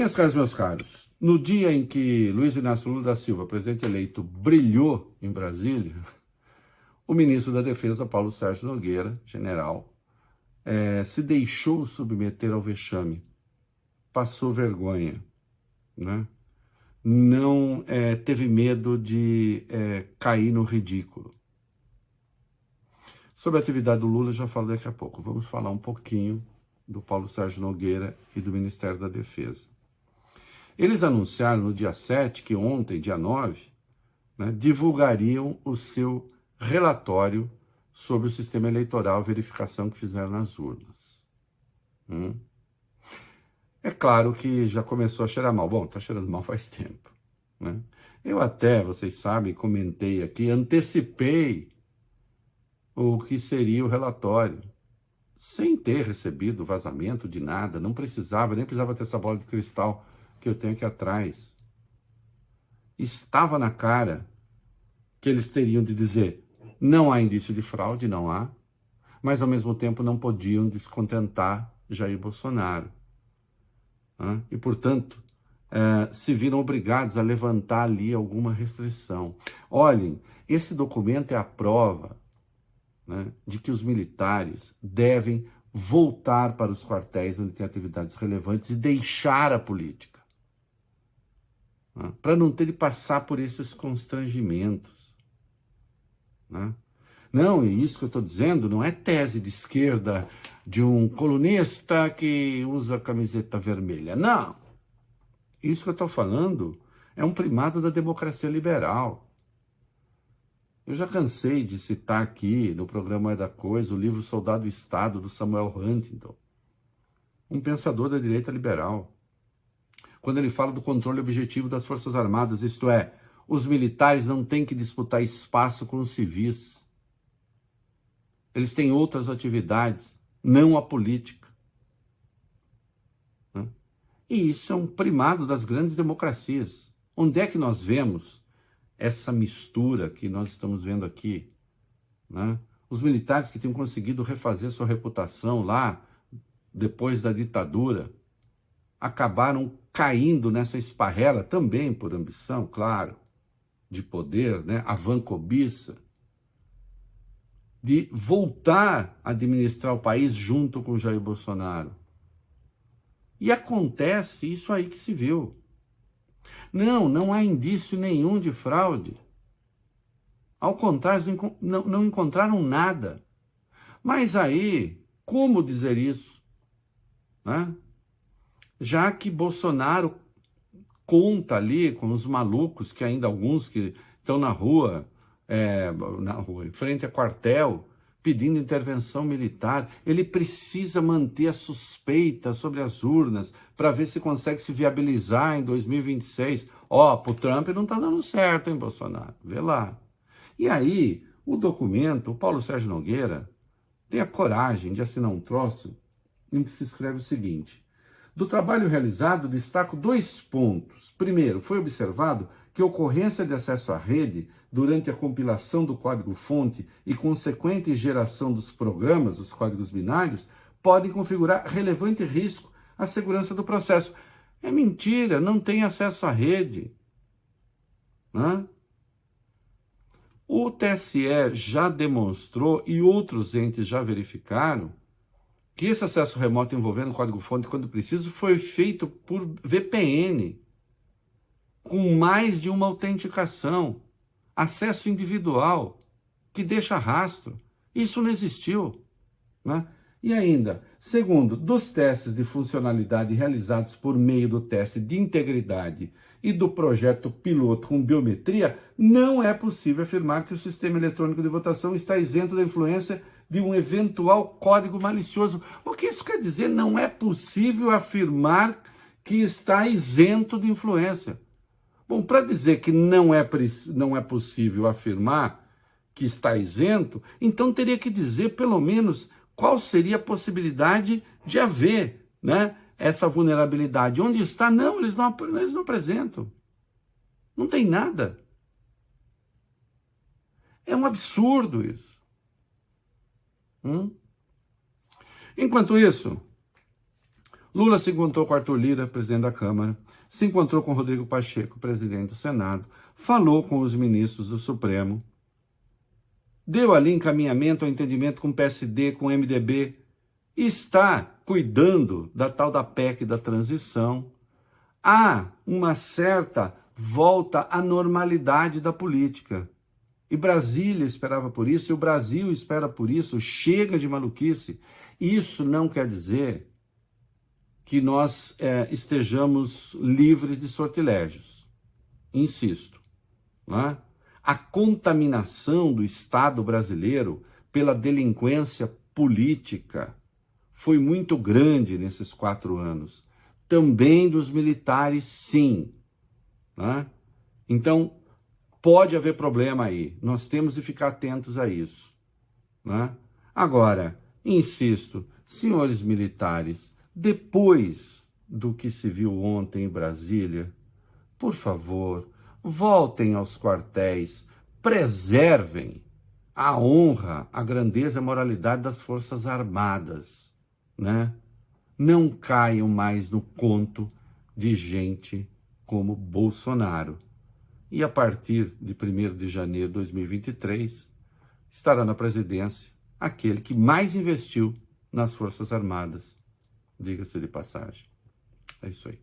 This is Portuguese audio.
Meus caros, no dia em que Luiz Inácio Lula da Silva, presidente eleito, brilhou em Brasília, o ministro da Defesa, Paulo Sérgio Nogueira, general, se deixou submeter ao vexame, passou vergonha, né? Não teve medo de cair no ridículo. Sobre a atividade do Lula, eu já falo daqui a pouco. Vamos falar um pouquinho do Paulo Sérgio Nogueira e do Ministério da Defesa. Eles anunciaram no dia 7, que ontem, dia 9, né, divulgariam o seu relatório sobre o sistema eleitoral, a verificação que fizeram nas urnas. É claro que já começou a cheirar mal. Bom, está cheirando mal faz tempo, né? Eu até, vocês sabem, comentei aqui, antecipei o que seria o relatório, sem ter recebido vazamento de nada, nem precisava ter essa bola de cristal que eu tenho aqui atrás. Estava na cara que eles teriam de dizer, não há indício de fraude, não há, mas ao mesmo tempo não podiam descontentar Jair Bolsonaro. E, portanto, se viram obrigados a levantar ali alguma restrição. Olhem, esse documento é a prova, né, de que os militares devem voltar para os quartéis onde tem atividades relevantes e deixar a política, né, para não ter de passar por esses constrangimentos, né? Não, e isso que eu estou dizendo não é tese de esquerda de um colunista que usa camiseta vermelha. Não. Isso que eu estou falando é um primado da democracia liberal. Eu já cansei de citar aqui, no programa É da Coisa, o livro Soldado Estado, do Samuel Huntington, um pensador da direita liberal, quando ele fala do controle objetivo das Forças Armadas, isto é, os militares não têm que disputar espaço com os civis. Eles têm outras atividades, não a política. Né? E isso é um primado das grandes democracias. Onde é que nós vemos essa mistura que nós estamos vendo aqui? Né? Os militares que tinham conseguido refazer sua reputação lá, depois da ditadura, acabaram caindo nessa esparrela, também por ambição, claro, de poder, né? A vancobiça, de voltar a administrar o país junto com Jair Bolsonaro. E acontece isso aí que se viu. Não há indício nenhum de fraude. Ao contrário, não encontraram nada. Mas aí, como dizer isso? Né? Já que Bolsonaro conta ali com os malucos, que ainda alguns que estão na rua, em frente a quartel, pedindo intervenção militar, ele precisa manter a suspeita sobre as urnas para ver se consegue se viabilizar em 2026. Pro Trump não está dando certo, hein, Bolsonaro? Vê lá. E aí, o documento, o Paulo Sérgio Nogueira tem a coragem de assinar um troço em que se escreve o seguinte: do trabalho realizado, destaco 2 pontos. Primeiro, foi observado que a ocorrência de acesso à rede durante a compilação do código-fonte e consequente geração dos programas, os códigos binários, podem configurar relevante risco à segurança do processo. É mentira, não tem acesso à rede. Né? O TSE já demonstrou, e outros entes já verificaram, que esse acesso remoto envolvendo o código-fonte, quando preciso, foi feito por VPN, com mais de uma autenticação, acesso individual, que deixa rastro. Isso não existiu. Né? E ainda, segundo, dos testes de funcionalidade realizados por meio do teste de integridade e do projeto piloto com biometria, não é possível afirmar que o sistema eletrônico de votação está isento da influência de um eventual código malicioso. O que isso quer dizer? Não é possível afirmar que está isento de influência. Bom, para dizer que não é possível afirmar que está isento, então teria que dizer, pelo menos, qual seria a possibilidade de haver, né, essa vulnerabilidade. Onde está? Não, eles não apresentam. Não tem nada. É um absurdo isso. Enquanto isso, Lula se encontrou com Arthur Lira, presidente da Câmara, se encontrou com Rodrigo Pacheco, presidente do Senado, falou com os ministros do Supremo, deu ali encaminhamento ao entendimento com o PSD, com o MDB, e está cuidando da tal da PEC da transição. Há uma certa volta à normalidade da política. E Brasília esperava por isso, e o Brasil espera por isso. Chega de maluquice. Isso não quer dizer que nós estejamos livres de sortilégios. Insisto, não é? A contaminação do Estado brasileiro pela delinquência política foi muito grande nesses 4 anos. Também dos militares, sim. Né? Então, pode haver problema aí. Nós temos de ficar atentos a isso. Né? Agora, insisto, senhores militares, depois do que se viu ontem em Brasília, por favor, voltem aos quartéis, preservem a honra, a grandeza e a moralidade das Forças Armadas, né? Não caiam mais no conto de gente como Bolsonaro. E a partir de 1º de janeiro de 2023, estará na presidência aquele que mais investiu nas Forças Armadas. Diga-se de passagem. É isso aí.